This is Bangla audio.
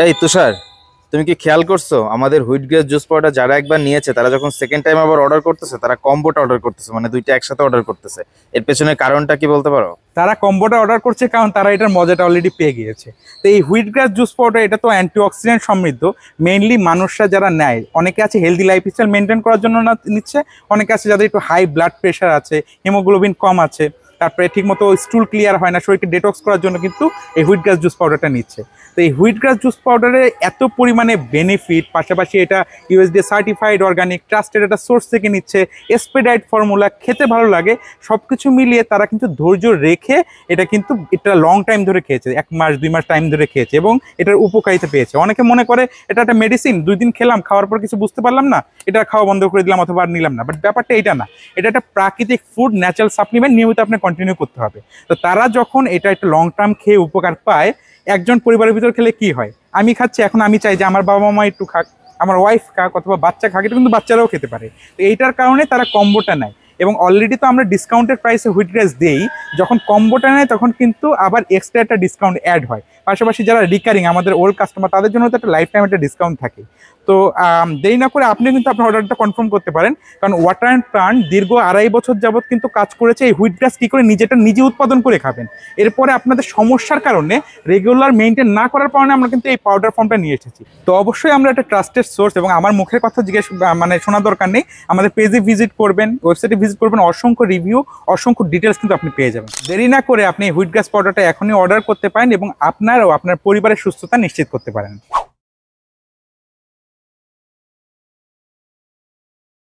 এই তুষার, তুমি কি খেয়াল করছো আমাদের হুইট গ্রেস জুস পাউডার যারা একবার নিয়েছে তারা যখন সেকেন্ড টাইম আবার অর্ডার করতেছে তারা কম্বোটা অর্ডার করতেছে, মানে দুইটা একসাথে অর্ডার করতেছে। এর পেছনে কারণটা কি বলতে পারো? তারা কম্বোটা অর্ডার করছে কারণ তারা এটার মজাটা অলরেডি পেয়ে গিয়েছে। তো এই হুইট গ্রাস জুস পাউডার এটা তো অ্যান্টিঅক্সিডেন্ট সমৃদ্ধ। মেইনলি মানুষরা যারা নেয়, অনেকে আছে হেলদি লাইফস্টাইল মেনটেন করার জন্য না নিচ্ছে, অনেকে আছে যাদের একটু হাই ব্লাড প্রেশার আছে, হিমোগ্লোবিন কম আছে, তারপরে ঠিকমতো স্টুল ক্লিয়ার হয় না, শরীরকে ডেটক্স করার জন্য কিন্তু এই হুইট গ্রাস জুস পাউডারটা নিচ্ছে। তো এই হুইট গ্রাস জুস পাউডারে এত পরিমাণে বেনিফিট, পাশাপাশি এটা ইউএসডিএ সার্টিফাইড অর্গানিক ট্রাস্টেড একটা সোর্স থেকে নিচ্ছে, এসপেডাইট ফর্মুলা, খেতে ভালো লাগে, সব কিছু মিলিয়ে তারা কিন্তু ধৈর্য রেখে এটা লং টাইম ধরে খেয়েছে, 1 মাস 2 মাস টাইম ধরে খেয়েছে এবং এটার উপকারিতা পেয়েছে। অনেকে মনে করে এটা একটা মেডিসিন, 2 দিন খেলাম, খাওয়ার পর কিছু বুঝতে পারলাম না, এটা খাওয়া বন্ধ করে দিলাম অথবা আর নিলাম না। বাট ব্যাপারটা এটা না, এটা একটা প্রাকৃতিক ফুড, ন্যাচারাল সাপ্লিমেন্ট, নিয়মিত আপনি কন্টিনিউ করতে হবে। তো তারা যখন এটা একটা লং টার্ম খেয়ে উপকার পায়, একজন পরিবারের ভিতর খেলে কি হয়, আমি খাচ্ছি, এখন আমি চাই যে আমার বাবা মা একটু খাক, আমার ওয়াইফ খাক, অথবা বাচ্চা খাক, এটা কিন্তু বাচ্চারাও খেতে পারে। তো এইটার কারণে তারা কম্বোটা নেয়। এবং অলরেডি তো আমরা ডিসকাউন্টেড প্রাইসে হুইট গ্রাস দেই, যখন কম্বোটা নেয় তখন কিন্তু আবার এক্সট্রা একটা ডিসকাউন্ট অ্যাড হয়। পাশাপাশি যারা রিকারিং আমাদের ওল্ড কাস্টমার, তাদের জন্য তো একটা লাইফ টাইম একটা ডিসকাউন্ট থাকে। তো দেরি না করে আপনি কিন্তু আপনার অর্ডারটা কনফার্ম করতে পারেন, কারণ ওয়াটার অ্যান্ড প্লান্ট দীর্ঘ 2.5 বছর যাবৎ কিন্তু কাজ করেছে এই হুইট গ্রাস কী করে নিজে উৎপাদন করে খাবেন। এরপরে আপনাদের সমস্যার কারণে, রেগুলার মেনটেন না করার কারণে আমরা কিন্তু এই পাউডার ফর্মটা নিয়ে এসেছি। তো অবশ্যই আমরা একটা ট্রাস্টেড সোর্স, এবং আমার মুখের কথা শোনার দরকার নেই, আমাদের পেজে ভিজিট করবেন, ওয়েবসাইটে ভিজিট করবেন, অসংখ্য রিভিউ, অসংখ্য ডিটেলস কিন্তু আপনি পেয়ে যাবেন। দেরি না করে আপনি হুইট গ্রাস পাউডারটা এখনই অর্ডার করতে পারেন এবং আপনার ও আপনার পরিবারের সুস্থতা নিশ্চিত করতে পারেন।